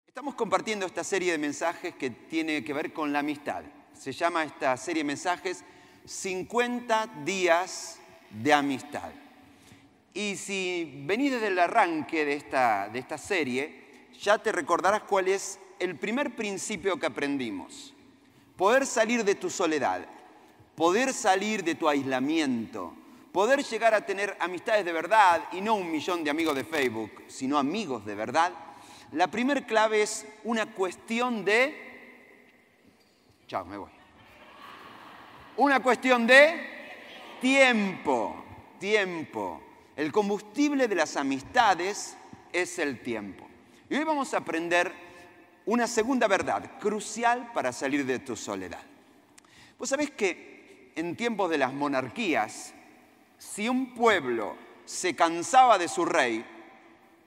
Estamos compartiendo esta serie de mensajes que tiene que ver con la amistad. Se llama esta serie de mensajes 50 días de amistad. Y si venís desde el arranque de esta serie, ya te recordarás cuál es el primer principio que aprendimos. Poder salir de tu soledad, poder salir de tu aislamiento, poder llegar a tener amistades de verdad y no 1 millón de amigos de Facebook, sino amigos de verdad. La primer clave es una cuestión de... Chao, me voy. Una cuestión de tiempo. Tiempo. El combustible de las amistades es el tiempo. Y hoy vamos a aprender una segunda verdad crucial para salir de tu soledad. Vos sabés que en tiempos de las monarquías, si un pueblo se cansaba de su rey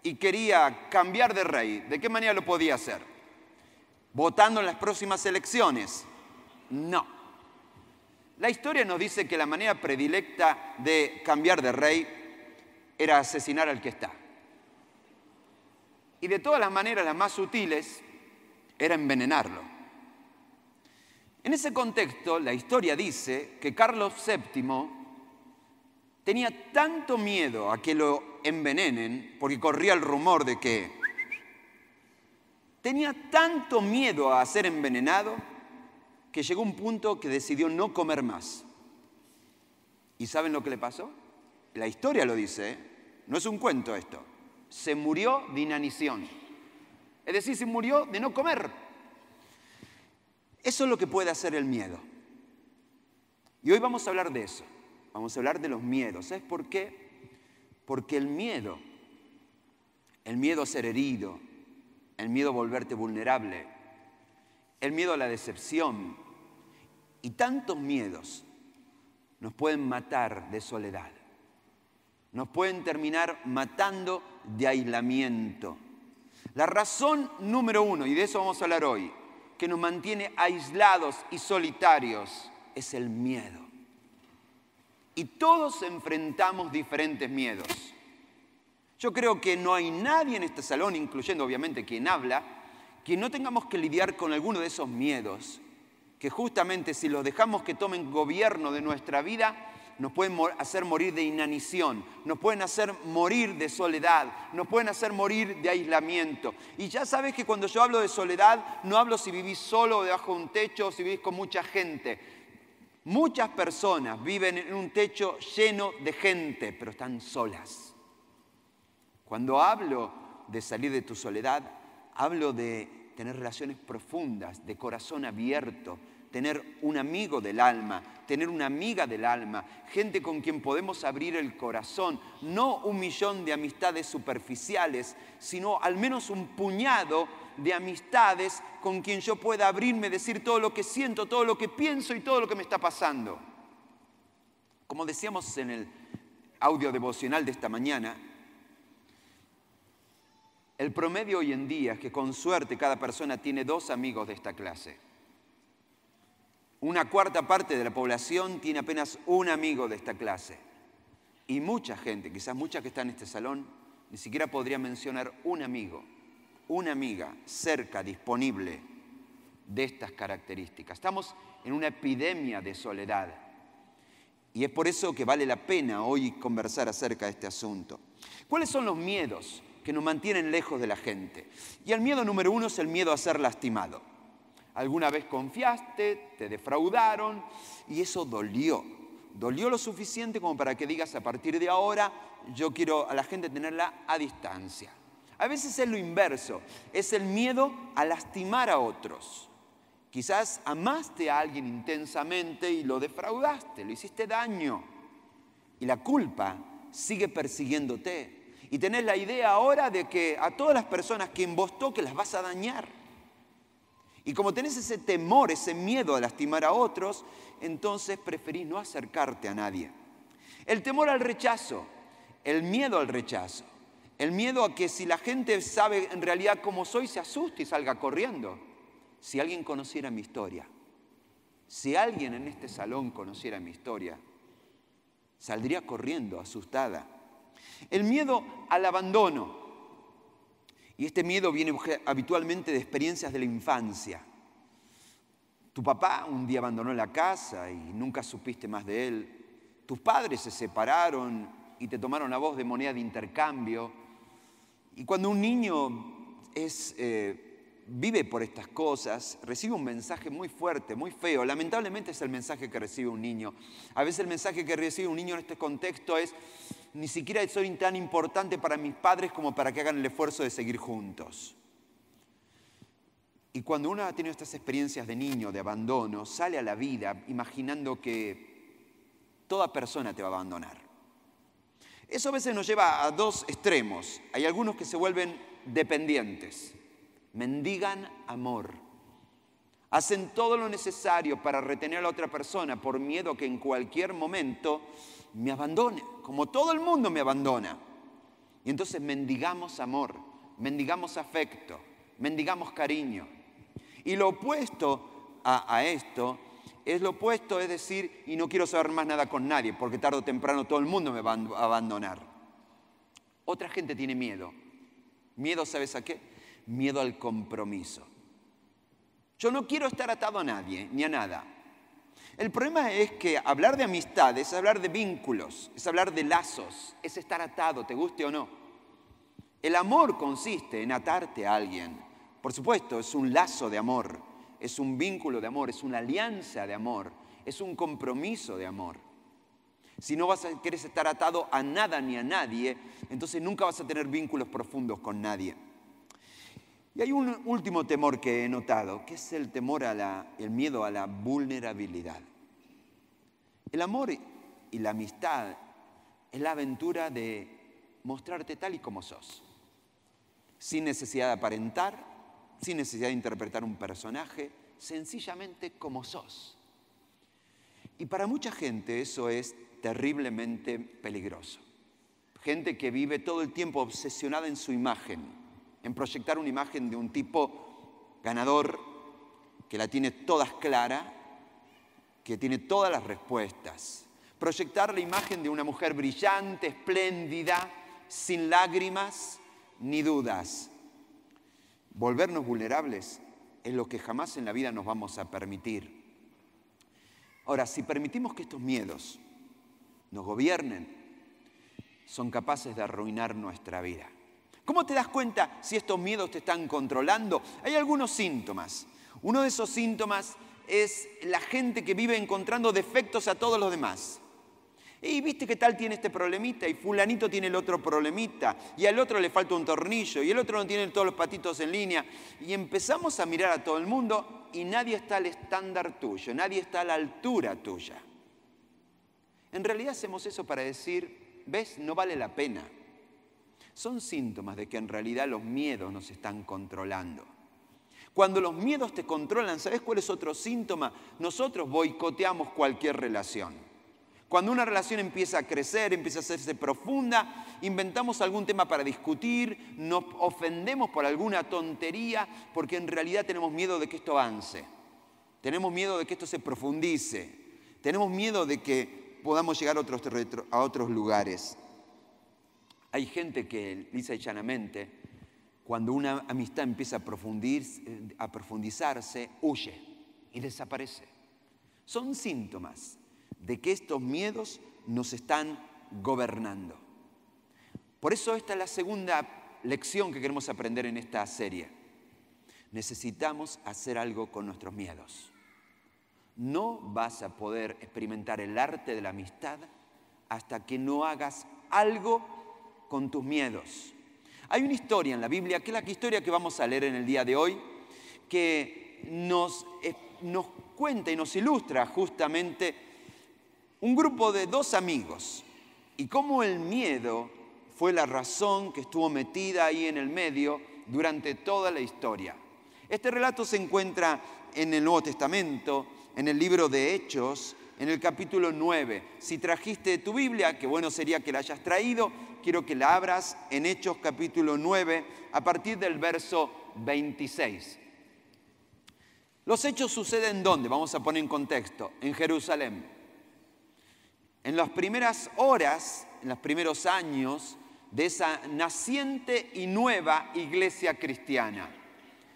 y quería cambiar de rey, ¿de qué manera lo podía hacer? ¿Votando en las próximas elecciones? No. La historia nos dice que la manera predilecta de cambiar de rey era asesinar al que está. Y de todas las maneras, las más sutiles, era envenenarlo. En ese contexto, la historia dice que Carlos VII tenía tanto miedo a que lo envenenen, porque corría el rumor de que tenía tanto miedo a ser envenenado, que llegó un punto que decidió no comer más. ¿Y saben lo que le pasó? La historia lo dice, ¿eh? No es un cuento esto. Se murió de inanición. Es decir, se murió de no comer. Eso es lo que puede hacer el miedo. Y hoy vamos a hablar de eso. Vamos a hablar de los miedos. ¿Sabes por qué? Porque el miedo a ser herido, el miedo a volverte vulnerable, el miedo a la decepción y tantos miedos nos pueden matar de soledad. Nos pueden terminar matando de aislamiento. La razón número 1, y de eso vamos a hablar hoy, que nos mantiene aislados y solitarios, es el miedo. Y todos enfrentamos diferentes miedos. Yo creo que no hay nadie en este salón, incluyendo obviamente quien habla, que no tengamos que lidiar con alguno de esos miedos, que justamente si los dejamos que tomen gobierno de nuestra vida, nos pueden hacer morir de inanición, nos pueden hacer morir de soledad, nos pueden hacer morir de aislamiento. Y ya sabes que cuando yo hablo de soledad, no hablo si vivís solo o debajo de un techo o si vivís con mucha gente. Muchas personas viven en un techo lleno de gente, pero están solas. Cuando hablo de salir de tu soledad, hablo de tener relaciones profundas, de corazón abierto, tener un amigo del alma, tener una amiga del alma, gente con quien podemos abrir el corazón, no 1 millón de amistades superficiales, sino al menos un puñado de amistades con quien yo pueda abrirme, decir todo lo que siento, todo lo que pienso y todo lo que me está pasando. Como decíamos en el audio devocional de esta mañana, el promedio hoy en día es que con suerte cada persona tiene 2 amigos de esta clase. Una cuarta parte de la población tiene apenas un amigo de esta clase. Y mucha gente, quizás muchas que están en este salón, ni siquiera podría mencionar un amigo, una amiga cerca, disponible, de estas características. Estamos en una epidemia de soledad. Y es por eso que vale la pena hoy conversar acerca de este asunto. ¿Cuáles son los miedos que nos mantienen lejos de la gente? Y el miedo número 1 es el miedo a ser lastimado. Alguna vez confiaste, te defraudaron y eso dolió. Dolió lo suficiente como para que digas a partir de ahora yo quiero a la gente tenerla a distancia. A veces es lo inverso, es el miedo a lastimar a otros. Quizás amaste a alguien intensamente y lo defraudaste, le hiciste daño. Y la culpa sigue persiguiéndote. Y tenés la idea ahora de que a todas las personas que en vos toques las vas a dañar. Y como tenés ese temor, ese miedo a lastimar a otros, entonces preferís no acercarte a nadie. El temor al rechazo, el miedo al rechazo, el miedo a que si la gente sabe en realidad cómo soy, se asuste y salga corriendo. Si alguien conociera mi historia, si alguien en este salón conociera mi historia, saldría corriendo, asustada. El miedo al abandono. Y este miedo viene habitualmente de experiencias de la infancia. Tu papá un día abandonó la casa y nunca supiste más de él. Tus padres se separaron y te tomaron a vos de moneda de intercambio. Y cuando un niño vive por estas cosas, recibe un mensaje muy fuerte, muy feo. Lamentablemente es el mensaje que recibe un niño. A veces el mensaje que recibe un niño en este contexto es: ni siquiera soy tan importante para mis padres como para que hagan el esfuerzo de seguir juntos. Y cuando uno ha tenido estas experiencias de niño, de abandono, sale a la vida imaginando que toda persona te va a abandonar. Eso a veces nos lleva a dos extremos. Hay algunos que se vuelven dependientes, mendigan amor, hacen todo lo necesario para retener a la otra persona por miedo a que en cualquier momento me abandone, como todo el mundo me abandona. Y entonces mendigamos amor, mendigamos afecto, mendigamos cariño. Y lo opuesto a esto es lo opuesto, es decir, y no quiero saber más nada con nadie, porque tarde o temprano todo el mundo me va a abandonar. Otra gente tiene miedo. ¿Miedo sabes a qué? Miedo al compromiso. Yo no quiero estar atado a nadie, ni a nada. El problema es que hablar de amistad es hablar de vínculos, es hablar de lazos, es estar atado, te guste o no. El amor consiste en atarte a alguien. Por supuesto, es un lazo de amor, es un vínculo de amor, es una alianza de amor, es un compromiso de amor. Si no querés estar atado a nada ni a nadie, entonces nunca vas a tener vínculos profundos con nadie. Y hay un último temor que he notado, que es el miedo a la vulnerabilidad. El amor y la amistad es la aventura de mostrarte tal y como sos, sin necesidad de aparentar, sin necesidad de interpretar un personaje, sencillamente como sos. Y para mucha gente eso es terriblemente peligroso. Gente que vive todo el tiempo obsesionada en su imagen, en proyectar una imagen de un tipo ganador, que la tiene todas clara, que tiene todas las respuestas. Proyectar la imagen de una mujer brillante, espléndida, sin lágrimas ni dudas. Volvernos vulnerables es lo que jamás en la vida nos vamos a permitir. Ahora, si permitimos que estos miedos nos gobiernen, son capaces de arruinar nuestra vida. ¿Cómo te das cuenta si estos miedos te están controlando? Hay algunos síntomas. Uno de esos síntomas es la gente que vive encontrando defectos a todos los demás. Y viste que tal tiene este problemita, y fulanito tiene el otro problemita, y al otro le falta un tornillo, y el otro no tiene todos los patitos en línea. Y empezamos a mirar a todo el mundo y nadie está al estándar tuyo, nadie está a la altura tuya. En realidad hacemos eso para decir, ¿ves? No vale la pena. Son síntomas de que en realidad los miedos nos están controlando. Cuando los miedos te controlan, ¿sabes cuál es otro síntoma? Nosotros boicoteamos cualquier relación. Cuando una relación empieza a crecer, empieza a hacerse profunda, inventamos algún tema para discutir, nos ofendemos por alguna tontería, porque en realidad tenemos miedo de que esto avance. Tenemos miedo de que esto se profundice. Tenemos miedo de que podamos llegar a otros lugares. Hay gente que, lisa y llanamente, cuando una amistad empieza a profundizarse, huye y desaparece. Son síntomas de que estos miedos nos están gobernando. Por eso esta es la segunda lección que queremos aprender en esta serie. Necesitamos hacer algo con nuestros miedos. No vas a poder experimentar el arte de la amistad hasta que no hagas algo con tus miedos. Hay una historia en la Biblia, que es la historia que vamos a leer en el día de hoy, que nos cuenta y nos ilustra justamente un grupo de dos amigos y cómo el miedo fue la razón que estuvo metida ahí en el medio durante toda la historia. Este relato se encuentra en el Nuevo Testamento, en el libro de Hechos, en el capítulo 9. Si trajiste tu Biblia, qué bueno sería que la hayas traído, quiero que la abras en Hechos capítulo 9, a partir del verso 26. Los hechos suceden ¿dónde? Vamos a poner en contexto, en Jerusalén. En las primeras horas, en los primeros años de esa naciente y nueva iglesia cristiana.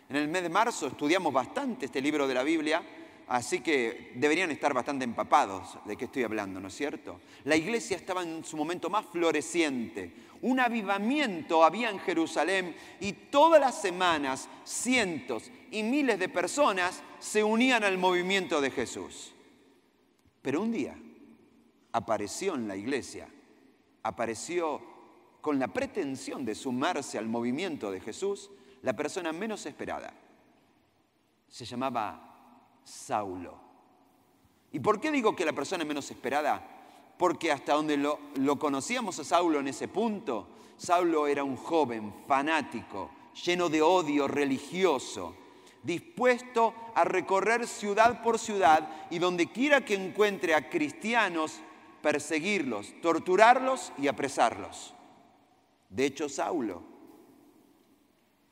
En el mes de marzo estudiamos bastante este libro de la Biblia, así que deberían estar bastante empapados de qué estoy hablando, ¿no es cierto? La iglesia estaba en su momento más floreciente. Un avivamiento había en Jerusalén y todas las semanas cientos y miles de personas se unían al movimiento de Jesús. Pero un día apareció en la iglesia, apareció con la pretensión de sumarse al movimiento de Jesús, la persona menos esperada. Se llamaba Saulo. ¿Y por qué digo que la persona menos esperada? Porque hasta donde lo conocíamos a Saulo en ese punto, Saulo era un joven fanático, lleno de odio religioso, dispuesto a recorrer ciudad por ciudad y donde quiera que encuentre a cristianos, perseguirlos, torturarlos y apresarlos. De hecho, Saulo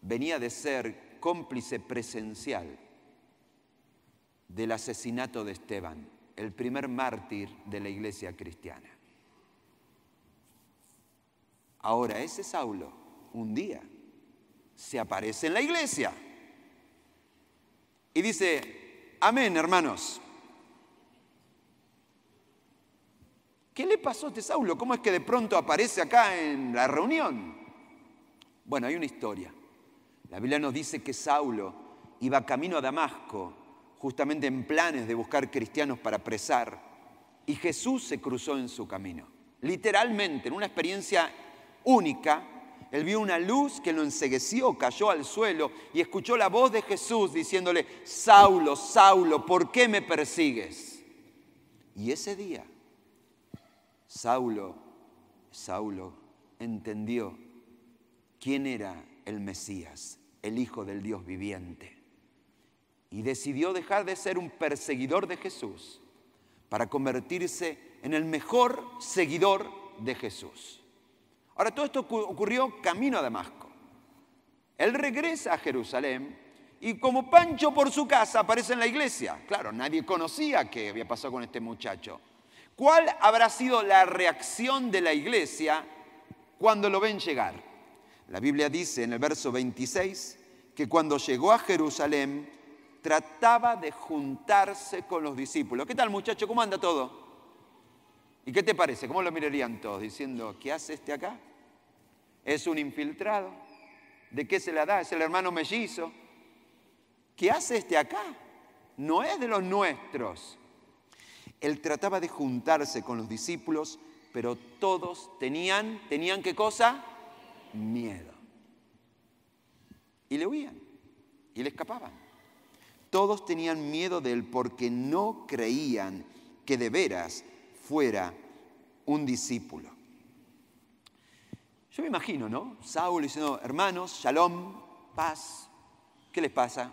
venía de ser cómplice presencial del asesinato de Esteban, el primer mártir de la iglesia cristiana. Ahora ese Saulo, un día, se aparece en la iglesia y dice: amén, hermanos. ¿Qué le pasó a este Saulo? ¿Cómo es que de pronto aparece acá en la reunión? Bueno, hay una historia. La Biblia nos dice que Saulo iba camino a Damasco, justamente en planes de buscar cristianos para apresar, y Jesús se cruzó en su camino. Literalmente, en una experiencia única, él vio una luz que lo encegueció, cayó al suelo y escuchó la voz de Jesús diciéndole: Saulo, Saulo, ¿por qué me persigues? Y ese día, Saulo entendió quién era el Mesías, el Hijo del Dios viviente. Y decidió dejar de ser un perseguidor de Jesús para convertirse en el mejor seguidor de Jesús. Ahora, todo esto ocurrió camino a Damasco. Él regresa a Jerusalén y como Pancho por su casa aparece en la iglesia. Claro, nadie conocía qué había pasado con este muchacho. ¿Cuál habrá sido la reacción de la iglesia cuando lo ven llegar? La Biblia dice en el verso 26 que cuando llegó a Jerusalén trataba de juntarse con los discípulos. ¿Qué tal, muchacho? ¿Cómo anda todo? ¿Y qué te parece? ¿Cómo lo mirarían todos? Diciendo: ¿qué hace este acá? ¿Es un infiltrado? ¿De qué se la da? ¿Es el hermano mellizo? ¿Qué hace este acá? No es de los nuestros. Él trataba de juntarse con los discípulos, pero todos tenían ¿qué cosa? Miedo. Y le huían, y le escapaban. Todos tenían miedo de él porque no creían que de veras fuera un discípulo. Yo me imagino, ¿no? Saulo diciendo: hermanos, shalom, paz. ¿Qué les pasa?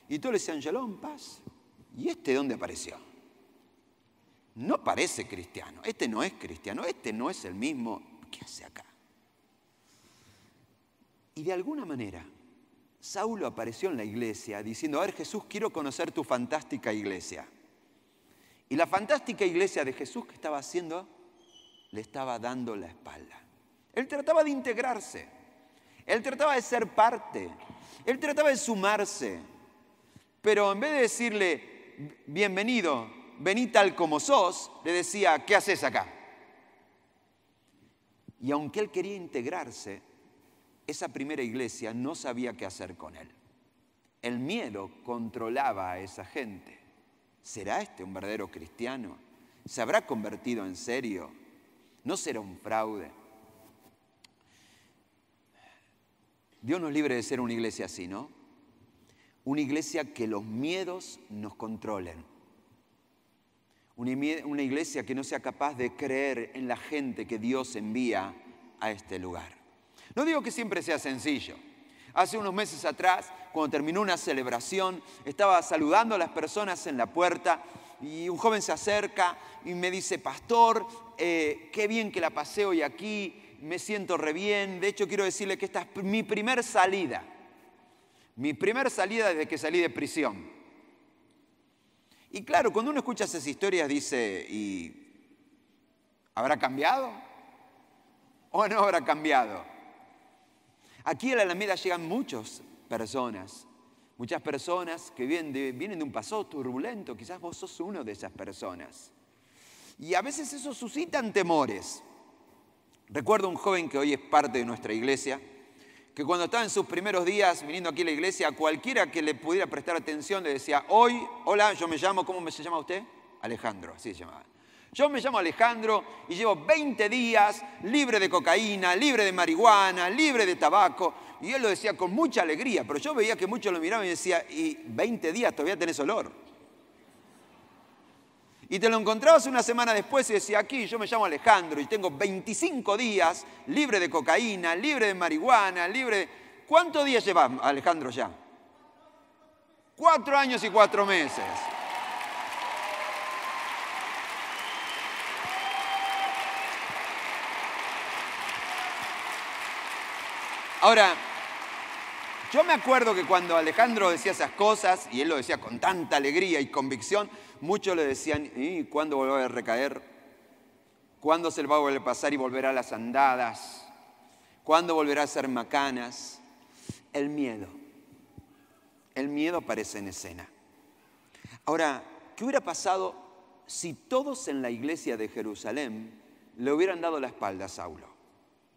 Y todos le decían: shalom, paz. ¿Y este dónde apareció? No parece cristiano, este no es cristiano, este no es el mismo. ¿Qué hace acá? Y de alguna manera, Saulo apareció en la iglesia diciendo: a ver, Jesús, quiero conocer tu fantástica iglesia. Y la fantástica iglesia de Jesús, ¿qué estaba haciendo? Le estaba dando la espalda. Él trataba de integrarse, él trataba de ser parte, él trataba de sumarse, pero en vez de decirle: bienvenido, vení tal como sos, le decía: ¿qué haces acá? Y aunque él quería integrarse, esa primera iglesia no sabía qué hacer con él. El miedo controlaba a esa gente. ¿Será este un verdadero cristiano? ¿Se habrá convertido en serio? ¿No será un fraude? Dios nos libre de ser una iglesia así, ¿no? Una iglesia que los miedos nos controlen. Una iglesia que no sea capaz de creer en la gente que Dios envía a este lugar. No digo que siempre sea sencillo. Hace unos meses atrás, cuando terminó una celebración, estaba saludando a las personas en la puerta y un joven se acerca y me dice: pastor, qué bien que la pasé hoy aquí, me siento re bien. De hecho, quiero decirle que esta es mi primer salida desde que salí de prisión. Y claro, cuando uno escucha esas historias dice: ¿y habrá cambiado? ¿O no habrá cambiado? Aquí a la Alameda llegan muchas personas que vienen de un pasado turbulento. Quizás vos sos uno de esas personas. Y a veces eso suscitan temores. Recuerdo un joven que hoy es parte de nuestra iglesia, que cuando estaba en sus primeros días viniendo aquí a la iglesia, a cualquiera que le pudiera prestar atención le decía, hola, yo me llamo, ¿cómo se llama usted? Alejandro, así se llamaba. Yo me llamo Alejandro y llevo 20 días libre de cocaína, libre de marihuana, libre de tabaco. Y él lo decía con mucha alegría, pero yo veía que muchos lo miraban y decía, y 20 días todavía tenés olor. Y te lo encontrabas una semana después y decía, aquí yo me llamo Alejandro y tengo 25 días libre de cocaína, libre de marihuana, libre de... ¿Cuántos días llevas, Alejandro, ya? 4 años y 4 meses. Ahora, yo me acuerdo que cuando Alejandro decía esas cosas, y él lo decía con tanta alegría y convicción, muchos le decían, ¿y cuándo volverá a recaer? ¿Cuándo se le va a volver a pasar y volverá a las andadas? ¿Cuándo volverá a ser macanas? El miedo aparece en escena. Ahora, ¿qué hubiera pasado si todos en la iglesia de Jerusalén le hubieran dado la espalda a Saulo?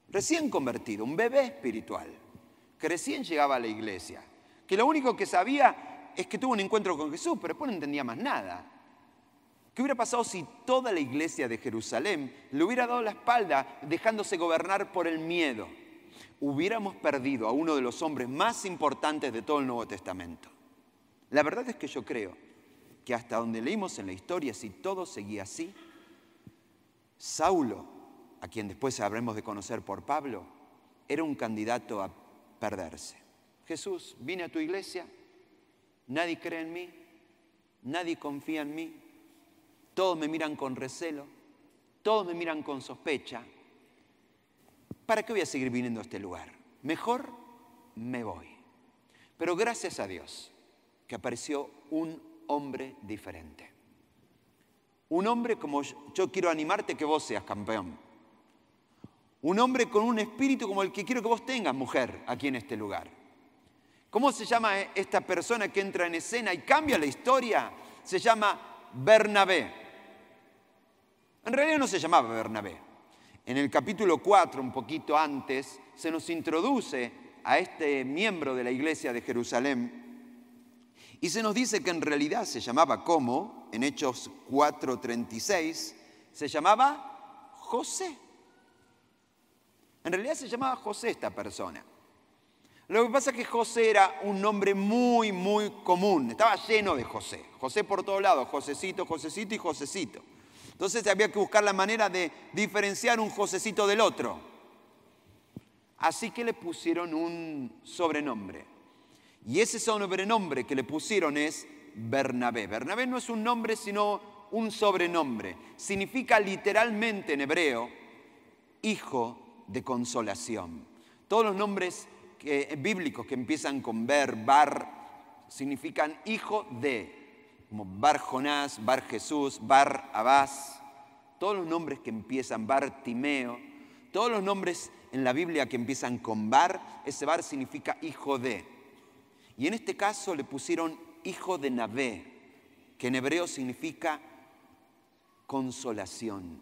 Recién convertido, un bebé espiritual, que recién llegaba a la iglesia, que lo único que sabía es que tuvo un encuentro con Jesús, pero después no entendía más nada. ¿Qué hubiera pasado si toda la iglesia de Jerusalén le hubiera dado la espalda dejándose gobernar por el miedo? Hubiéramos perdido a uno de los hombres más importantes de todo el Nuevo Testamento. La verdad es que yo creo que hasta donde leímos en la historia, si todo seguía así, Saulo, a quien después habremos de conocer por Pablo, era un candidato a perderse. Jesús, vine a tu iglesia, nadie cree en mí, nadie confía en mí, todos me miran con recelo, todos me miran con sospecha. ¿Para qué voy a seguir viniendo a este lugar? Mejor me voy. Pero gracias a Dios que apareció un hombre diferente. Un hombre como yo quiero animarte que vos seas, campeón. Un hombre con un espíritu como el que quiero que vos tengas, mujer, aquí en este lugar. ¿Cómo se llama esta persona que entra en escena y cambia la historia? Se llama Bernabé. En realidad no se llamaba Bernabé. En el capítulo 4, un poquito antes, se nos introduce a este miembro de la iglesia de Jerusalén y se nos dice que en realidad se llamaba como, en Hechos 4:36, se llamaba José. En realidad se llamaba José esta persona. Lo que pasa es que José era un nombre muy, muy común. Estaba lleno de José. José por todos lados. Josecito, Josecito y Josecito. Entonces había que buscar la manera de diferenciar un Josecito del otro. Así que le pusieron un sobrenombre. Y ese sobrenombre que le pusieron es Bernabé. Bernabé no es un nombre, sino un sobrenombre. Significa literalmente en hebreo, hijo de consolación. Todos los nombres bíblicos que empiezan con Bar, significan hijo de, como Bar Jonás, Bar Jesús, Bar Abás. Todos los nombres que empiezan, Bartimeo, todos los nombres en la Biblia que empiezan con Bar, ese Bar significa hijo de. Y en este caso le pusieron hijo de Nabé, que en hebreo significa consolación.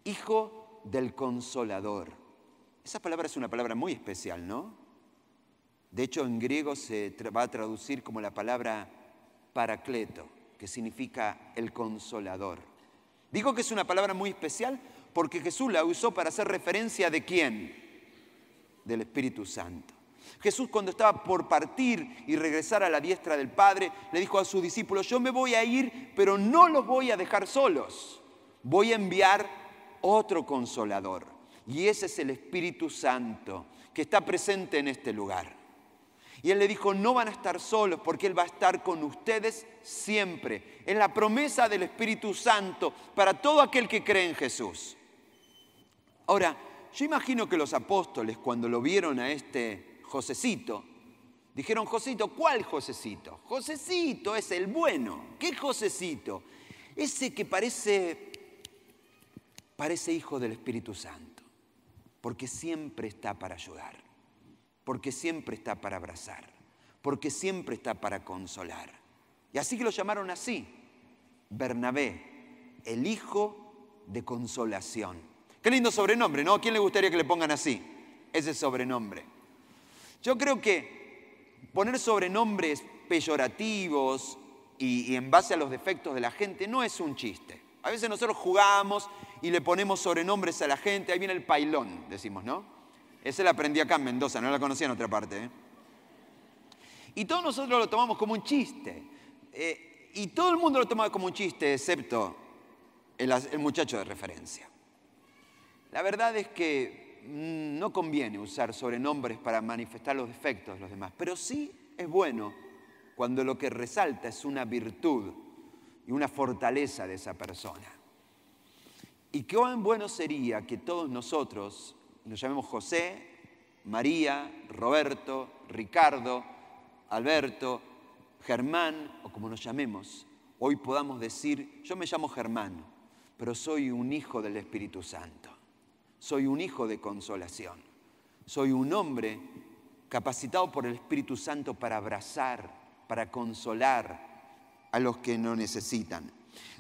Hijo del Consolador. Esa palabra es una palabra muy especial, ¿no? De hecho, en griego se va a traducir como la palabra paracleto, que significa el Consolador. Digo que es una palabra muy especial porque Jesús la usó para hacer referencia ¿de quién? Del Espíritu Santo. Jesús, cuando estaba por partir y regresar a la diestra del Padre, le dijo a sus discípulos, yo me voy a ir, pero no los voy a dejar solos. Voy a enviar otro Consolador. Y ese es el Espíritu Santo que está presente en este lugar. Y Él le dijo, no van a estar solos porque Él va a estar con ustedes siempre. Es la promesa del Espíritu Santo para todo aquel que cree en Jesús. Ahora, yo imagino que los apóstoles cuando lo vieron a este Josecito, dijeron, Josecito, ¿cuál Josecito? Josecito es el bueno. ¿Qué Josecito? Ese que parece hijo del Espíritu Santo. porque siempre está para ayudar, porque siempre está para abrazar, porque siempre está para consolar. Y así que lo llamaron así, Bernabé, el hijo de consolación. Qué lindo sobrenombre, ¿no? ¿A quién le gustaría que le pongan así? Ese sobrenombre. Yo creo que poner sobrenombres peyorativos y en base a los defectos de la gente no es un chiste. A veces nosotros jugamos y le ponemos sobrenombres a la gente. Ahí viene el pailón, decimos, ¿no? Ese la aprendí acá en Mendoza, no la conocía en otra parte, ¿eh? Y todos nosotros lo tomamos como un chiste. Y todo el mundo lo toma como un chiste, excepto el muchacho de referencia. La verdad es que no conviene usar sobrenombres para manifestar los defectos de los demás, pero sí es bueno cuando lo que resalta es una virtud y una fortaleza de esa persona. Y qué bueno sería que todos nosotros nos llamemos José, María, Roberto, Ricardo, Alberto, Germán, o como nos llamemos, hoy podamos decir, yo me llamo Germán, pero soy un hijo del Espíritu Santo. Soy un hijo de consolación. Soy un hombre capacitado por el Espíritu Santo para abrazar, para consolar a los que no necesitan.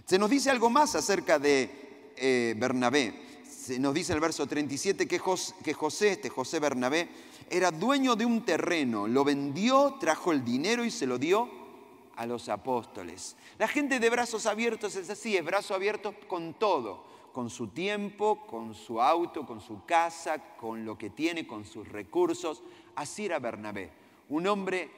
Se nos dice algo más acerca de Bernabé. Se nos dice en el verso 37 que José Bernabé, era dueño de un terreno, lo vendió, trajo el dinero y se lo dio a los apóstoles. La gente de brazos abiertos es así, es brazos abiertos con todo, con su tiempo, con su auto, con su casa, con lo que tiene, con sus recursos. Así era Bernabé, un hombre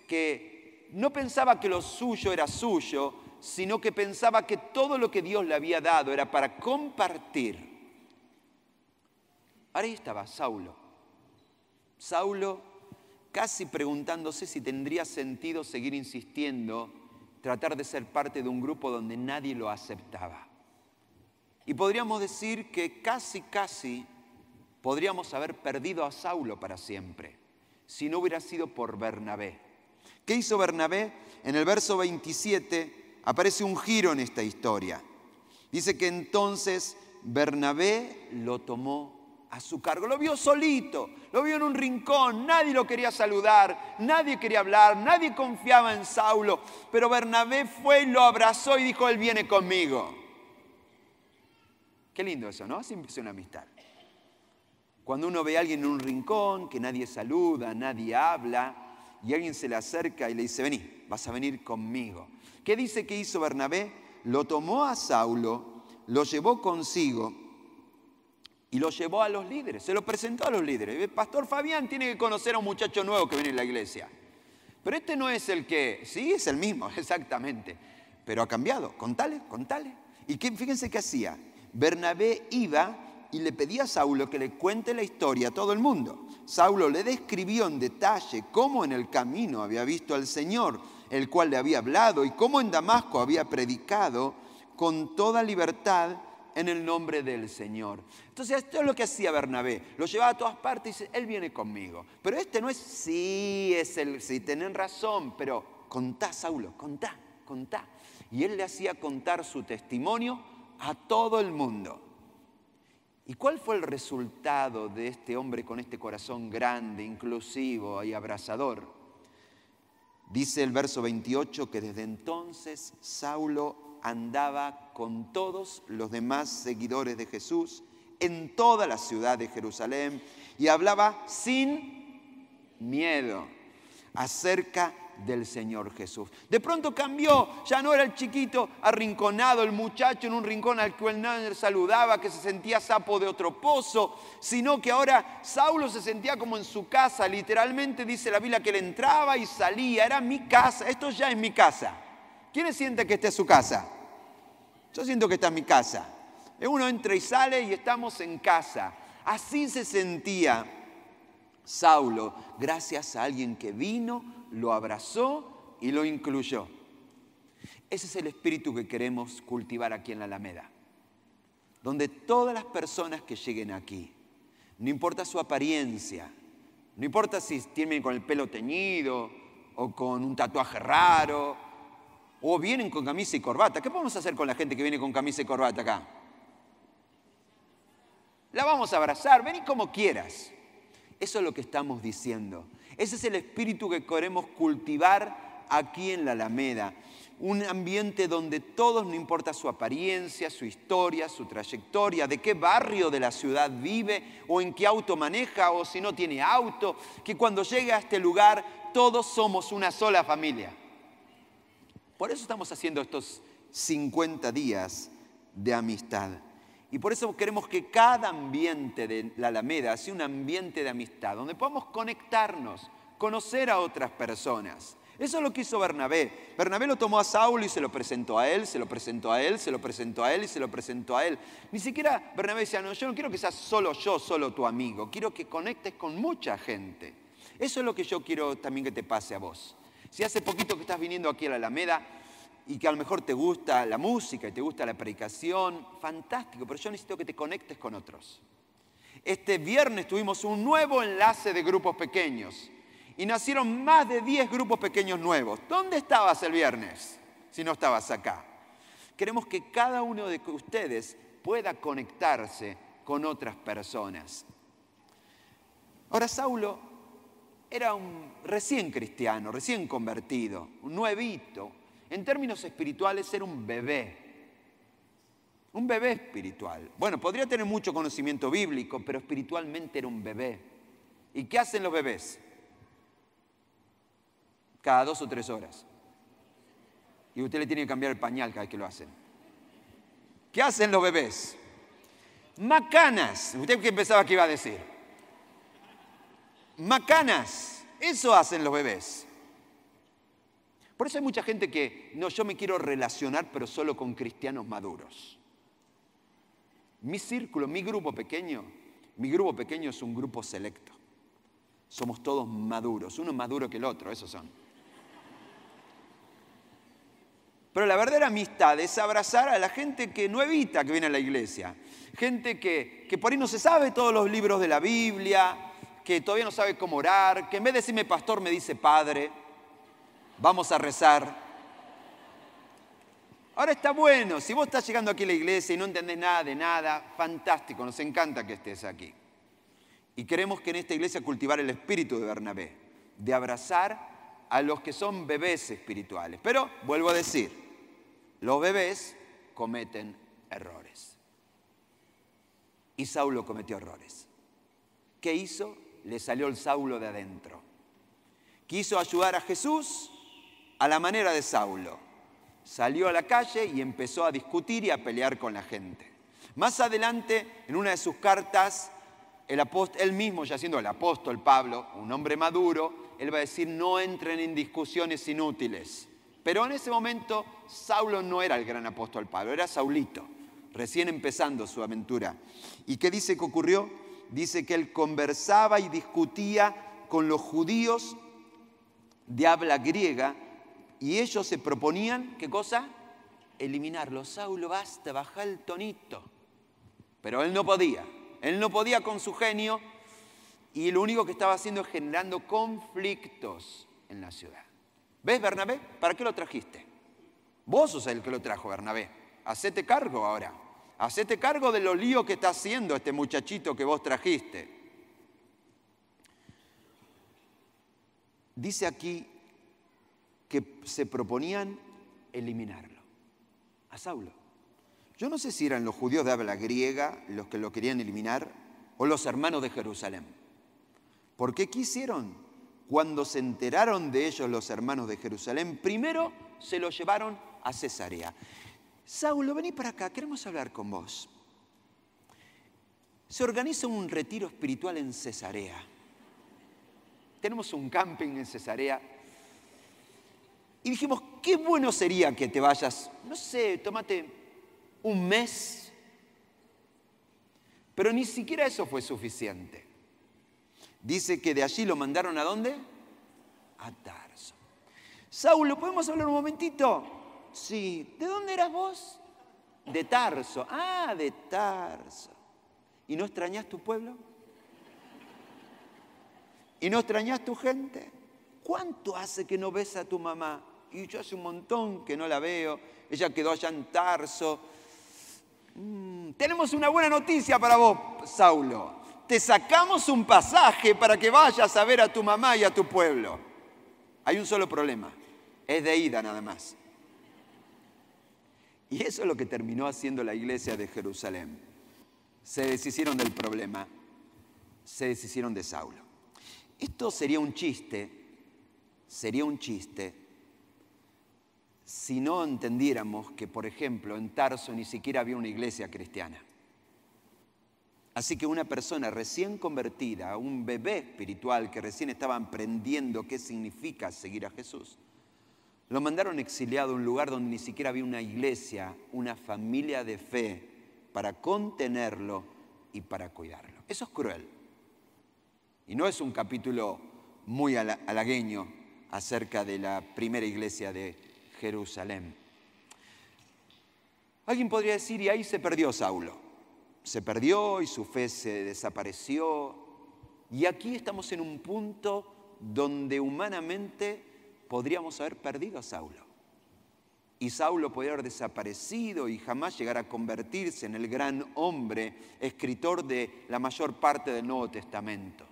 que no pensaba que lo suyo era suyo, sino que pensaba que todo lo que Dios le había dado era para compartir. Ahora ahí estaba Saulo. Saulo casi preguntándose si tendría sentido seguir insistiendo, tratar de ser parte de un grupo donde nadie lo aceptaba. Y podríamos decir que casi podríamos haber perdido a Saulo para siempre, si no hubiera sido por Bernabé. ¿Qué hizo Bernabé? En el verso 27 aparece un giro en esta historia. Dice que entonces Bernabé lo tomó a su cargo. Lo vio solito, lo vio en un rincón, nadie lo quería saludar, nadie quería hablar, nadie confiaba en Saulo, pero Bernabé fue y lo abrazó y dijo, él viene conmigo. Qué lindo eso, ¿no? Así empieza una amistad. Cuando uno ve a alguien en un rincón, que nadie saluda, nadie habla, y alguien se le acerca y le dice, vení, vas a venir conmigo. ¿Qué dice que hizo Bernabé? Lo tomó a Saulo, lo llevó consigo, y lo llevó a los líderes, se lo presentó a los líderes. El pastor Fabián tiene que conocer a un muchacho nuevo que viene en la iglesia. Pero este no es el que, sí, es el mismo, exactamente. Pero ha cambiado, contale. Y fíjense qué hacía. Bernabé iba y le pedía a Saulo que le cuente la historia a todo el mundo. Saulo le describió en detalle cómo en el camino había visto al Señor, el cual le había hablado, y cómo en Damasco había predicado con toda libertad en el nombre del Señor. Entonces esto es lo que hacía Bernabé, lo llevaba a todas partes y dice, él viene conmigo. Pero este no es, sí, tienen razón, pero contá, Saulo, contá. Y él le hacía contar su testimonio a todo el mundo. ¿Y cuál fue el resultado de este hombre con este corazón grande, inclusivo y abrazador? Dice el verso 28 que desde entonces Saulo andaba con todos los demás seguidores de Jesús en toda la ciudad de Jerusalén y hablaba sin miedo acerca del Señor Jesús. De pronto cambió, ya no era el chiquito arrinconado, el muchacho en un rincón al cual nadie saludaba, que se sentía sapo de otro pozo, sino que ahora Saulo se sentía como en su casa, literalmente dice la Biblia que él entraba y salía, era mi casa, esto ya es mi casa. ¿Quiénes sienten que esta es su casa? Yo siento que esta es mi casa. Uno entra y sale y estamos en casa. Así se sentía Saulo, gracias a alguien que vino, lo abrazó y lo incluyó. Ese es el espíritu que queremos cultivar aquí en la Alameda, donde todas las personas que lleguen aquí, no importa su apariencia, no importa si tienen con el pelo teñido o con un tatuaje raro, o vienen con camisa y corbata. ¿Qué podemos hacer con la gente que viene con camisa y corbata acá? La vamos a abrazar, vení como quieras. Eso es lo que estamos diciendo. Ese es el espíritu que queremos cultivar aquí en la Alameda. Un ambiente donde todos, no importa su apariencia, su historia, su trayectoria, de qué barrio de la ciudad vive, o en qué auto maneja, o si no tiene auto, que cuando llegue a este lugar todos somos una sola familia. Por eso estamos haciendo estos 50 días de amistad. Y por eso queremos que cada ambiente de la Alameda sea un ambiente de amistad, donde podamos conectarnos, conocer a otras personas. Eso es lo que hizo Bernabé. Bernabé lo tomó a Saulo y se lo presentó a él, se lo presentó a él, se lo presentó a él y se lo presentó a él. Ni siquiera Bernabé decía, no, yo no quiero que seas solo yo, solo tu amigo. Quiero que conectes con mucha gente. Eso es lo que yo quiero también que te pase a vos. Si hace poquito que estás viniendo aquí a la Alameda y que a lo mejor te gusta la música y te gusta la predicación, fantástico, pero yo necesito que te conectes con otros. Este viernes tuvimos un nuevo enlace de grupos pequeños. Y nacieron más de 10 grupos pequeños nuevos. ¿Dónde estabas el viernes si no estabas acá? Queremos que cada uno de ustedes pueda conectarse con otras personas. Ahora, Saulo era un recién cristiano, recién convertido, un nuevito. En términos espirituales era un bebé espiritual. Bueno, podría tener mucho conocimiento bíblico, pero espiritualmente era un bebé. ¿Y qué hacen los bebés? Cada 2 o 3 horas. Y usted le tiene que cambiar el pañal cada vez que lo hacen. ¿Qué hacen los bebés? Macanas. ¿Usted qué pensaba que iba a decir? Macanas. Eso hacen los bebés. Por eso hay mucha gente que, no, yo me quiero relacionar, pero solo con cristianos maduros. Mi círculo, mi grupo pequeño es un grupo selecto. Somos todos maduros, uno más duro que el otro, esos son. Pero la verdadera amistad es abrazar a la gente que nuevita que viene a la iglesia. Gente que por ahí no se sabe todos los libros de la Biblia, que todavía no sabe cómo orar, que en vez de decirme pastor me dice padre, vamos a rezar. Ahora está bueno, si vos estás llegando aquí a la iglesia y no entendés nada de nada, fantástico, nos encanta que estés aquí. Y queremos que en esta iglesia cultivar el espíritu de Bernabé, de abrazar a los que son bebés espirituales. Pero, vuelvo a decir, los bebés cometen errores. Y Saulo cometió errores. ¿Qué hizo? Le salió el Saulo de adentro. Quiso ayudar a Jesús a la manera de Saulo. Salió a la calle y empezó a discutir y a pelear con la gente. Más adelante, en una de sus cartas, él mismo, ya siendo el apóstol Pablo, un hombre maduro, él va a decir, no entren en discusiones inútiles. Pero en ese momento, Saulo no era el gran apóstol Pablo, era Saulito, recién empezando su aventura. ¿Y qué dice que ocurrió? Dice que él conversaba y discutía con los judíos de habla griega y ellos se proponían, ¿qué cosa? Eliminarlo. Saulo, basta, baja el tonito. Pero él no podía con su genio y lo único que estaba haciendo es generando conflictos en la ciudad. ¿Ves, Bernabé? ¿Para qué lo trajiste? Vos sos el que lo trajo, Bernabé. Hacete cargo ahora. Hacete cargo de los líos que está haciendo este muchachito que vos trajiste. Dice aquí que se proponían eliminarlo. A Saulo. Yo no sé si eran los judíos de habla griega los que lo querían eliminar o los hermanos de Jerusalén. ¿Por qué quisieron? Cuando se enteraron de ellos los hermanos de Jerusalén, primero se lo llevaron a Cesarea. Saulo, vení para acá, queremos hablar con vos. Se organiza un retiro espiritual en Cesarea. Tenemos un camping en Cesarea. Y dijimos, qué bueno sería que te vayas, no sé, tómate un mes. Pero ni siquiera eso fue suficiente. Dice que de allí lo mandaron ¿a dónde? A Tarso. Saulo, ¿podemos hablar un momentito? Sí. ¿De dónde eras vos? De Tarso. Ah, de Tarso. ¿Y no extrañás tu pueblo? ¿Y no extrañás tu gente? ¿Cuánto hace que no ves a tu mamá? Y yo hace un montón que no la veo. Ella quedó allá en Tarso. tenemos una buena noticia para vos, Saulo. Te sacamos un pasaje para que vayas a ver a tu mamá y a tu pueblo. Hay un solo problema, es de ida nada más. Y eso es lo que terminó haciendo la iglesia de Jerusalén. Se deshicieron del problema, se deshicieron de Saulo. Esto sería un chiste si no entendiéramos que, por ejemplo, en Tarso ni siquiera había una iglesia cristiana. Así que una persona recién convertida, un bebé espiritual que recién estaba aprendiendo qué significa seguir a Jesús, lo mandaron exiliado a un lugar donde ni siquiera había una iglesia, una familia de fe para contenerlo y para cuidarlo. Eso es cruel. Y no es un capítulo muy halagueño acerca de la primera iglesia de Jerusalén. Alguien podría decir, y ahí se perdió Saulo. Se perdió y su fe se desapareció. Y aquí estamos en un punto donde humanamente podríamos haber perdido a Saulo. Y Saulo podría haber desaparecido y jamás llegar a convertirse en el gran hombre, escritor de la mayor parte del Nuevo Testamento.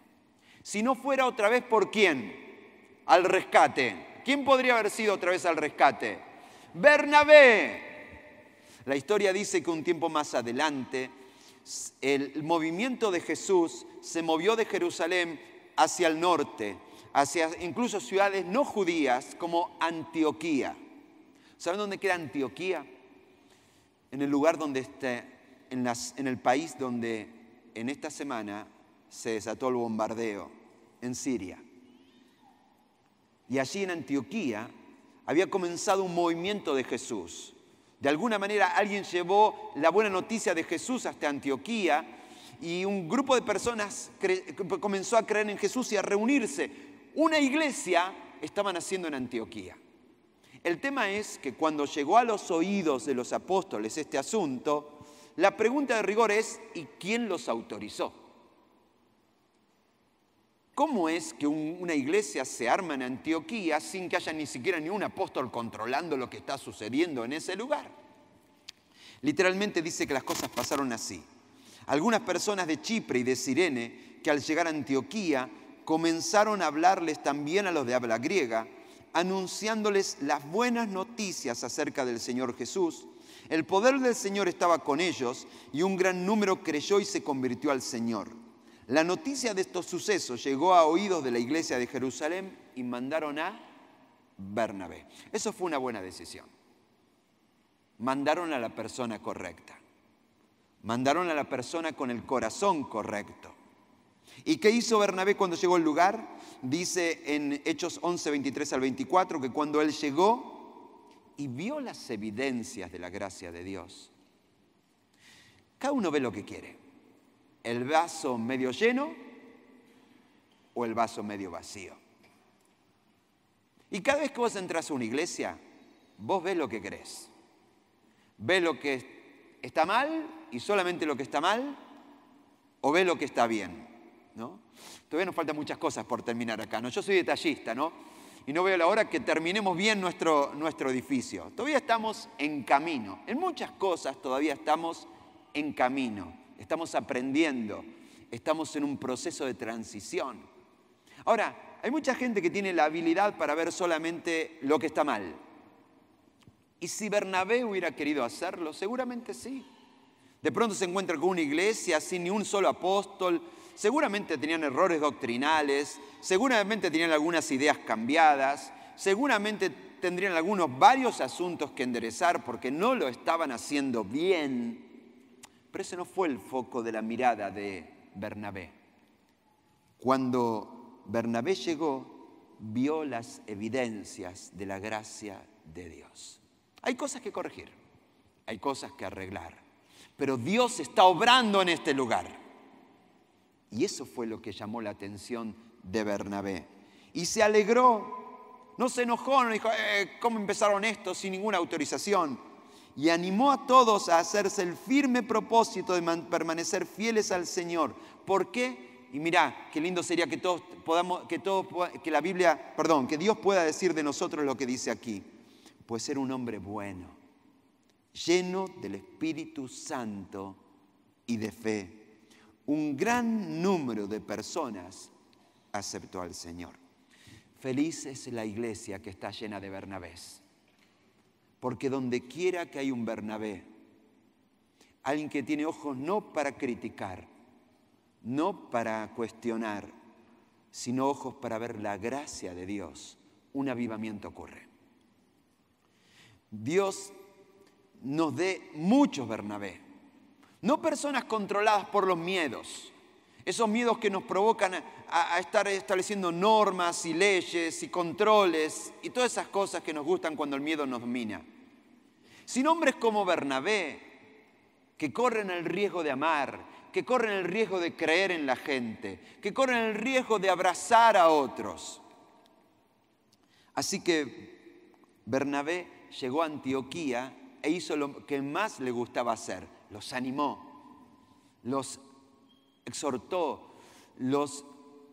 Si no fuera otra vez, ¿por quién? Al rescate. ¿Quién podría haber sido otra vez al rescate? Bernabé. La historia dice que un tiempo más adelante, el movimiento de Jesús se movió de Jerusalén hacia el norte, hacia incluso ciudades no judías como Antioquía. ¿Saben dónde queda Antioquía? En el lugar donde está, en el país donde en esta semana se desató el bombardeo, en Siria. Y allí en Antioquía había comenzado un movimiento de Jesús. De alguna manera alguien llevó la buena noticia de Jesús hasta Antioquía y un grupo de personas comenzó a creer en Jesús y a reunirse. Una iglesia estaban haciendo en Antioquía. El tema es que cuando llegó a los oídos de los apóstoles este asunto, la pregunta de rigor es, ¿y quién los autorizó? ¿Cómo es que una iglesia se arma en Antioquía sin que haya ni siquiera ni un apóstol controlando lo que está sucediendo en ese lugar? Literalmente dice que las cosas pasaron así. Algunas personas de Chipre y de Cirene, que al llegar a Antioquía comenzaron a hablarles también a los de habla griega, anunciándoles las buenas noticias acerca del Señor Jesús. El poder del Señor estaba con ellos y un gran número creyó y se convirtió al Señor. La noticia de estos sucesos llegó a oídos de la iglesia de Jerusalén y mandaron a Bernabé. Eso fue una buena decisión. Mandaron a la persona correcta. Mandaron a la persona con el corazón correcto. ¿Y qué hizo Bernabé cuando llegó al lugar? Dice en Hechos 11, 23 al 24, que cuando él llegó y vio las evidencias de la gracia de Dios, cada uno ve lo que quiere. ¿El vaso medio lleno o el vaso medio vacío? Y cada vez que vos entras a una iglesia, vos ves lo que querés. ¿Ves lo que está mal y solamente lo que está mal? ¿O ves lo que está bien? ¿No? Todavía nos faltan muchas cosas por terminar acá, ¿no? Yo soy detallista, ¿no? Y no veo la hora que terminemos bien nuestro edificio. Todavía estamos en camino. En muchas cosas todavía estamos en camino. Estamos aprendiendo. Estamos en un proceso de transición. Ahora, hay mucha gente que tiene la habilidad para ver solamente lo que está mal. Y si Bernabé hubiera querido hacerlo, seguramente sí. De pronto se encuentra con una iglesia sin ni un solo apóstol. Seguramente tenían errores doctrinales, seguramente tenían algunas ideas cambiadas, seguramente tendrían varios asuntos que enderezar porque no lo estaban haciendo bien. Pero ese no fue el foco de la mirada de Bernabé. Cuando Bernabé llegó, vio las evidencias de la gracia de Dios. Hay cosas que corregir, hay cosas que arreglar, pero Dios está obrando en este lugar. Y eso fue lo que llamó la atención de Bernabé. Y se alegró, no se enojó, no dijo, ¿cómo empezaron esto sin ninguna autorización? Y animó a todos a hacerse el firme propósito de permanecer fieles al Señor. ¿Por qué? Y mirá, qué lindo sería que Dios pueda decir de nosotros lo que dice aquí. Pues era un hombre bueno, lleno del Espíritu Santo y de fe, un gran número de personas aceptó al Señor. Feliz es la iglesia que está llena de Bernabés, porque donde quiera que hay un Bernabé, alguien que tiene ojos no para criticar, no para cuestionar, sino ojos para ver la gracia de Dios, un avivamiento ocurre. Dios nos dé muchos Bernabé, no personas controladas por los miedos, esos miedos que nos provocan a estar estableciendo normas y leyes y controles y todas esas cosas que nos gustan cuando el miedo nos domina. Sino hombres como Bernabé, que corren el riesgo de amar, que corren el riesgo de creer en la gente, que corren el riesgo de abrazar a otros. Así que Bernabé llegó a Antioquía e hizo lo que más le gustaba hacer. Los animó, los exhortó, los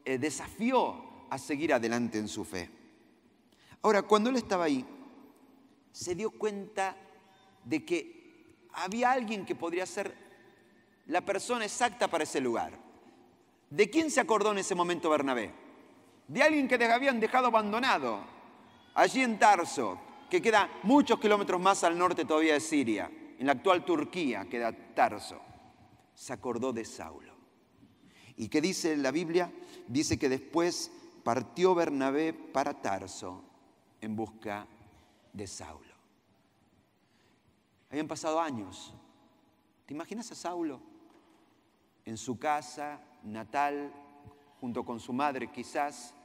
desafió a seguir adelante en su fe. Ahora, cuando él estaba ahí, se dio cuenta de que había alguien que podría ser la persona exacta para ese lugar. ¿De quién se acordó en ese momento Bernabé? De alguien que habían dejado abandonado, allí en Tarso, que queda muchos kilómetros más al norte todavía de Siria. En la actual Turquía queda Tarso. Se acordó de Saulo. ¿Y qué dice la Biblia? Dice que después partió Bernabé para Tarso en busca de Saulo. Habían pasado años. ¿Te imaginas a Saulo en su casa natal, junto con su madre quizás,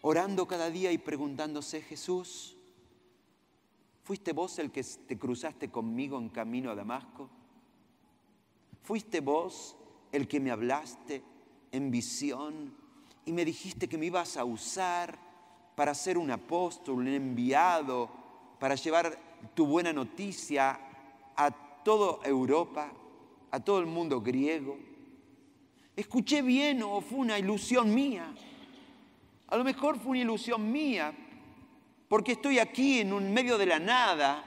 orando cada día y preguntándose: Jesús, ¿fuiste vos el que te cruzaste conmigo en camino a Damasco? ¿Fuiste vos el que me hablaste en visión y me dijiste que me ibas a usar para ser un apóstol, un enviado, para llevar tu buena noticia a toda Europa, a todo el mundo griego? ¿Escuché bien o fue una ilusión mía? A lo mejor fue una ilusión mía, porque estoy aquí en medio de la nada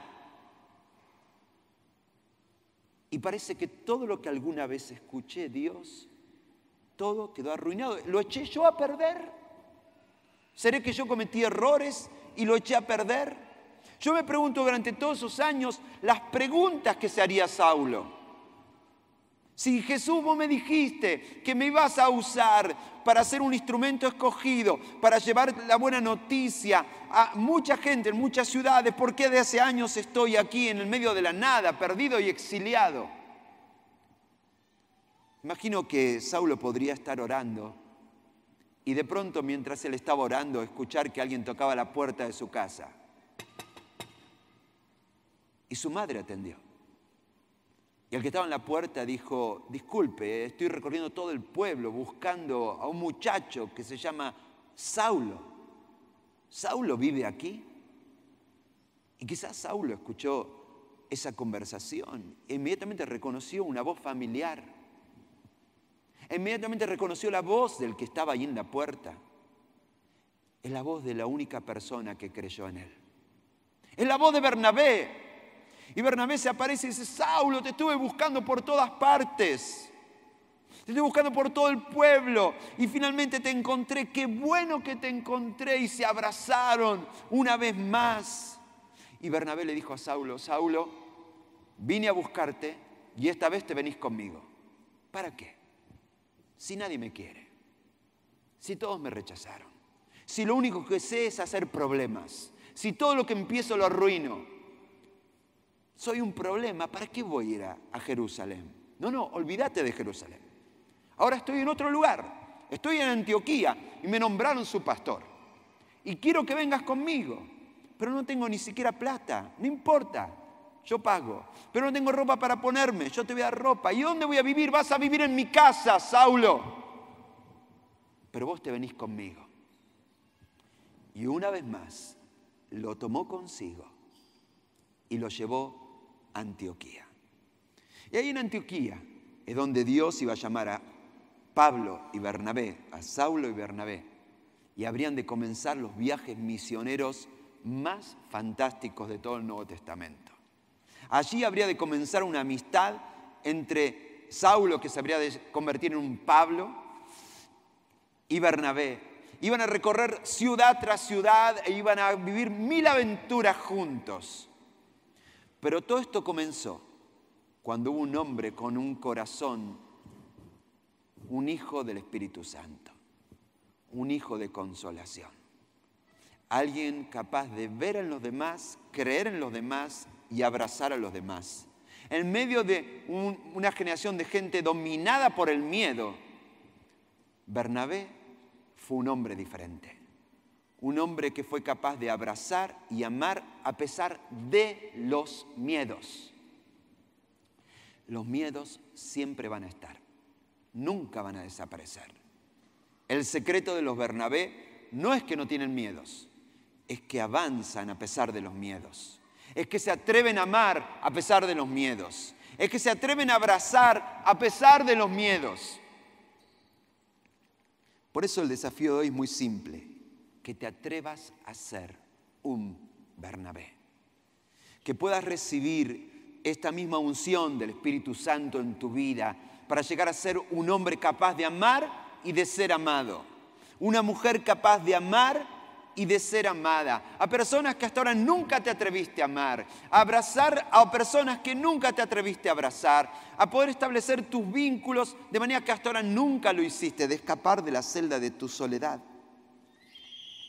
y parece que todo lo que alguna vez escuché, Dios, todo quedó arruinado. ¿Lo eché yo a perder? ¿Seré que yo cometí errores y lo eché a perder? Yo me pregunto durante todos esos años las preguntas que se haría Saulo. Si Jesús, vos me dijiste que me ibas a usar para ser un instrumento escogido, para llevar la buena noticia a mucha gente en muchas ciudades, ¿por qué de hace años estoy aquí en el medio de la nada, perdido y exiliado? Imagino que Saulo podría estar orando y de pronto, mientras él estaba orando, escuchar que alguien tocaba la puerta de su casa. Y su madre atendió. Y el que estaba en la puerta dijo: disculpe, estoy recorriendo todo el pueblo buscando a un muchacho que se llama Saulo. ¿Saulo vive aquí? Y quizás Saulo escuchó esa conversación e inmediatamente reconoció una voz familiar. Inmediatamente reconoció la voz del que estaba allí en la puerta. Es la voz de la única persona que creyó en él. Es la voz de Bernabé. Y Bernabé se aparece y dice: Saulo, te estuve buscando por todas partes. Te estuve buscando por todo el pueblo. Y finalmente te encontré. Qué bueno que te encontré. Y se abrazaron una vez más. Y Bernabé le dijo a Saulo: Saulo, vine a buscarte y esta vez te venís conmigo. ¿Para qué? Si nadie me quiere. Si todos me rechazaron. Si lo único que sé es hacer problemas. Si todo lo que empiezo lo arruino. Soy un problema, ¿para qué voy a ir a Jerusalén? No, olvídate de Jerusalén. Ahora estoy en otro lugar, estoy en Antioquía y me nombraron su pastor. Y quiero que vengas conmigo, pero no tengo ni siquiera plata, no importa, yo pago. Pero no tengo ropa para ponerme, yo te voy a dar ropa. ¿Y dónde voy a vivir? Vas a vivir en mi casa, Saulo. Pero vos te venís conmigo. Y una vez más, lo tomó consigo y lo llevó Antioquía. Y ahí en Antioquía es donde Dios iba a llamar a Pablo y Bernabé, a Saulo y Bernabé, y habrían de comenzar los viajes misioneros más fantásticos de todo el Nuevo Testamento. Allí habría de comenzar una amistad entre Saulo, que se habría de convertir en un Pablo, y Bernabé. Iban a recorrer ciudad tras ciudad e iban a vivir 1000 aventuras juntos. Pero todo esto comenzó cuando hubo un hombre con un corazón, un hijo del Espíritu Santo, un hijo de consolación. Alguien capaz de ver en los demás, creer en los demás y abrazar a los demás. En medio de una generación de gente dominada por el miedo, Bernabé fue un hombre diferente. Un hombre que fue capaz de abrazar y amar a pesar de los miedos. Los miedos siempre van a estar, nunca van a desaparecer. El secreto de los Bernabé no es que no tienen miedos, es que avanzan a pesar de los miedos. Es que se atreven a amar a pesar de los miedos. Es que se atreven a abrazar a pesar de los miedos. Por eso el desafío de hoy es muy simple, que te atrevas a ser un Bernabé. Que puedas recibir esta misma unción del Espíritu Santo en tu vida para llegar a ser un hombre capaz de amar y de ser amado. Una mujer capaz de amar y de ser amada. A personas que hasta ahora nunca te atreviste a amar. A abrazar a personas que nunca te atreviste a abrazar. A poder establecer tus vínculos de manera que hasta ahora nunca lo hiciste. De escapar de la celda de tu soledad.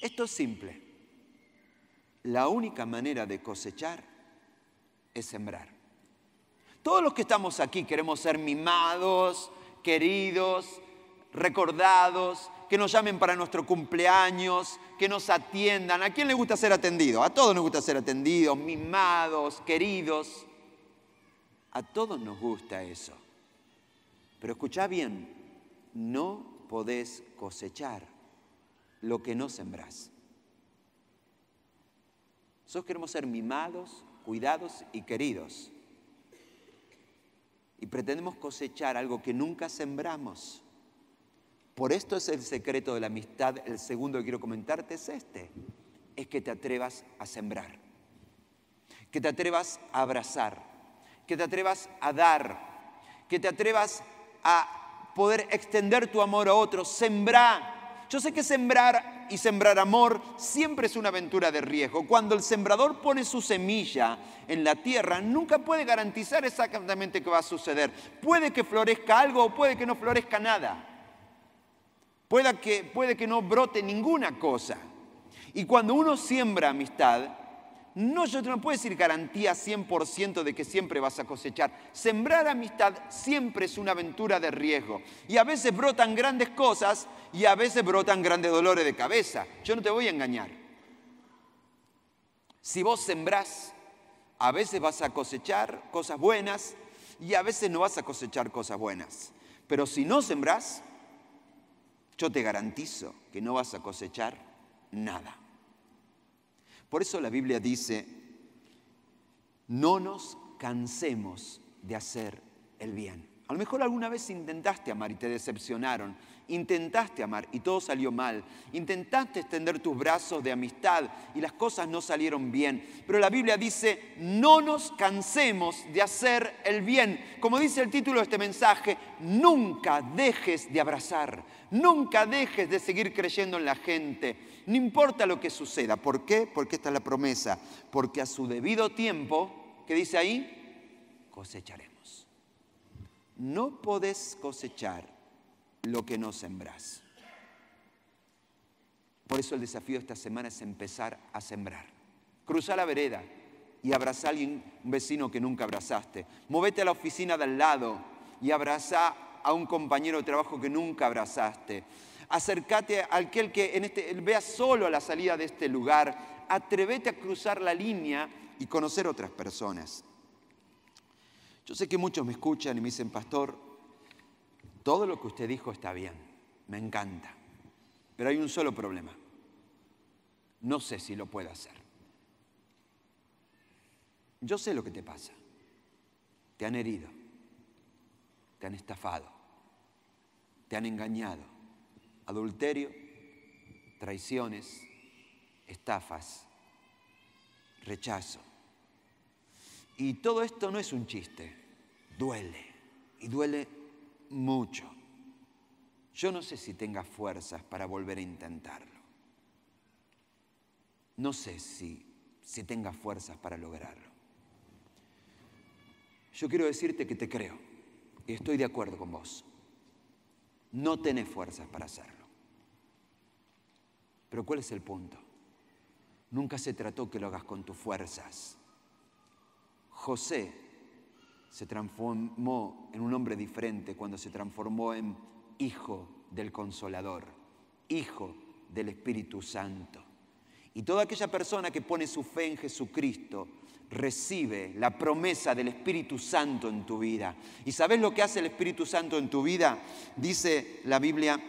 Esto es simple. La única manera de cosechar es sembrar. Todos los que estamos aquí queremos ser mimados, queridos, recordados, que nos llamen para nuestro cumpleaños, que nos atiendan. ¿A quién le gusta ser atendido? A todos nos gusta ser atendidos, mimados, queridos. A todos nos gusta eso. Pero escuchá bien, no podés cosechar lo que no sembrás. Nosotros queremos ser mimados, cuidados y queridos. Y pretendemos cosechar algo que nunca sembramos. Por esto es el secreto de la amistad. El segundo que quiero comentarte es este. Es que te atrevas a sembrar. Que te atrevas a abrazar. Que te atrevas a dar. Que te atrevas a poder extender tu amor a otros. Sembrar. Yo sé que sembrar y sembrar amor siempre es una aventura de riesgo. Cuando el sembrador pone su semilla en la tierra, nunca puede garantizar exactamente qué va a suceder. Puede que florezca algo o puede que no florezca nada. Puede que no brote ninguna cosa. Y cuando uno siembra amistad, yo no puedo decir garantía 100% de que siempre vas a cosechar. Sembrar amistad siempre es una aventura de riesgo. Y a veces brotan grandes cosas y a veces brotan grandes dolores de cabeza. Yo no te voy a engañar. Si vos sembrás, a veces vas a cosechar cosas buenas y a veces no vas a cosechar cosas buenas. Pero si no sembrás, yo te garantizo que no vas a cosechar nada. Por eso la Biblia dice, no nos cansemos de hacer el bien. A lo mejor alguna vez intentaste amar y te decepcionaron. Intentaste amar y todo salió mal. Intentaste extender tus brazos de amistad y las cosas no salieron bien. Pero la Biblia dice, no nos cansemos de hacer el bien. Como dice el título de este mensaje, nunca dejes de abrazar. Nunca dejes de seguir creyendo en la gente. No importa lo que suceda. ¿Por qué? Porque esta es la promesa. Porque a su debido tiempo, ¿qué dice ahí? Cosecharemos. No podés cosechar lo que no sembrás. Por eso el desafío de esta semana es empezar a sembrar. Cruzá la vereda y abrazá a alguien, un vecino que nunca abrazaste. Movete a la oficina de al lado y abrazá a un compañero de trabajo que nunca abrazaste. Acércate a aquel que vea solo a la salida de este lugar. Atrévete a cruzar la línea y conocer otras personas. Yo sé que muchos me escuchan y me dicen, pastor, todo lo que usted dijo está bien, me encanta, pero hay un solo problema. No sé si lo puedo hacer. Yo sé lo que te pasa. Te han herido, te han estafado, te han engañado. Adulterio, traiciones, estafas, rechazo. Y todo esto no es un chiste, duele, y duele mucho. Yo no sé si tengas fuerzas para volver a intentarlo. No sé si tengas fuerzas para lograrlo. Yo quiero decirte que te creo y estoy de acuerdo con vos. No tenés fuerzas para hacerlo. Pero ¿cuál es el punto? Nunca se trató que lo hagas con tus fuerzas. José se transformó en un hombre diferente cuando se transformó en hijo del Consolador, hijo del Espíritu Santo. Y toda aquella persona que pone su fe en Jesucristo recibe la promesa del Espíritu Santo en tu vida. ¿Y sabes lo que hace el Espíritu Santo en tu vida? Dice la Biblia,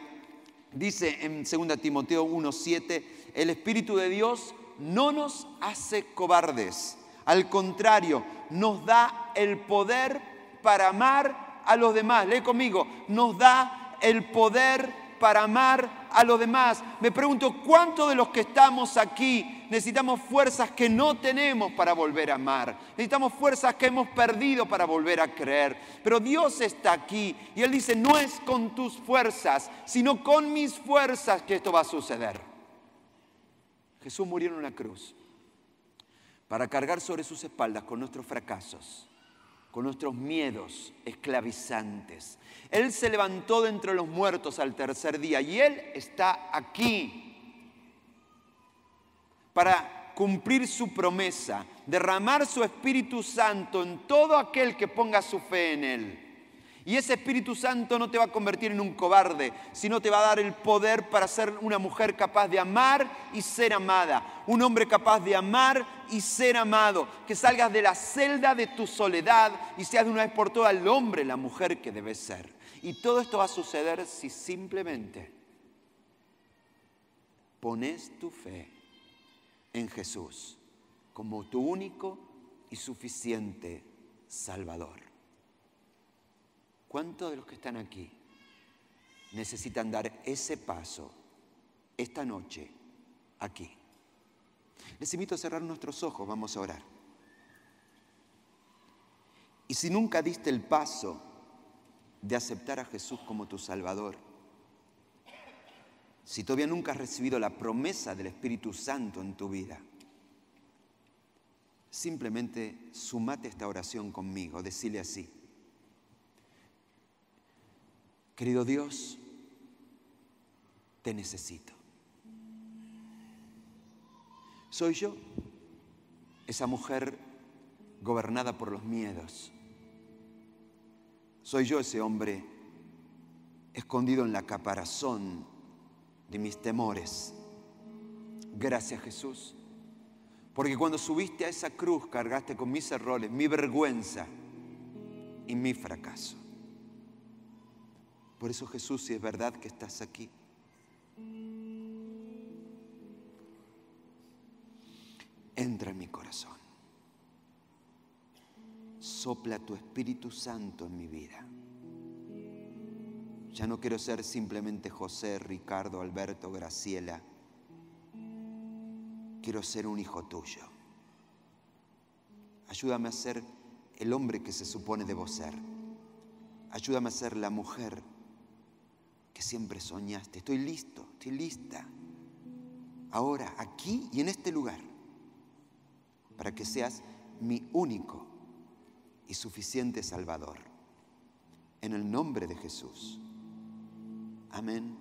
dice en 2 Timoteo 1:7, el Espíritu de Dios no nos hace cobardes. Al contrario, nos da el poder para amar a los demás. Lee conmigo, nos da el poder para amar a los demás. Me pregunto, ¿cuántos de los que estamos aquí necesitamos fuerzas que no tenemos para volver a amar? Necesitamos fuerzas que hemos perdido para volver a creer. Pero Dios está aquí y Él dice, no es con tus fuerzas, sino con mis fuerzas que esto va a suceder. Jesús murió en una cruz para cargar sobre sus espaldas con nuestros fracasos, con nuestros miedos esclavizantes. Él se levantó de entre los muertos al tercer día y Él está aquí para cumplir su promesa, derramar su Espíritu Santo en todo aquel que ponga su fe en Él. Y ese Espíritu Santo no te va a convertir en un cobarde, sino te va a dar el poder para ser una mujer capaz de amar y ser amada. Un hombre capaz de amar y ser amado. Que salgas de la celda de tu soledad y seas de una vez por todas el hombre, la mujer que debes ser. Y todo esto va a suceder si simplemente pones tu fe en Jesús como tu único y suficiente Salvador. ¿Cuántos de los que están aquí necesitan dar ese paso esta noche aquí? Les invito a cerrar nuestros ojos, vamos a orar. Y si nunca diste el paso de aceptar a Jesús como tu Salvador, si todavía nunca has recibido la promesa del Espíritu Santo en tu vida, simplemente sumate a esta oración conmigo, decile así. Querido Dios, te necesito. Soy yo, esa mujer gobernada por los miedos. Soy yo ese hombre escondido en la caparazón de mis temores. Gracias, Jesús, porque cuando subiste a esa cruz cargaste con mis errores, mi vergüenza y mi fracaso. Por eso, Jesús, si es verdad que estás aquí, entra en mi corazón. Sopla tu Espíritu Santo en mi vida. Ya no quiero ser simplemente José, Ricardo, Alberto, Graciela. Quiero ser un hijo tuyo. Ayúdame a ser el hombre que se supone debo ser. Ayúdame a ser la mujer que siempre soñaste. Estoy listo, estoy lista. Ahora, aquí y en este lugar, para que seas mi único y suficiente Salvador. En el nombre de Jesús. Amén.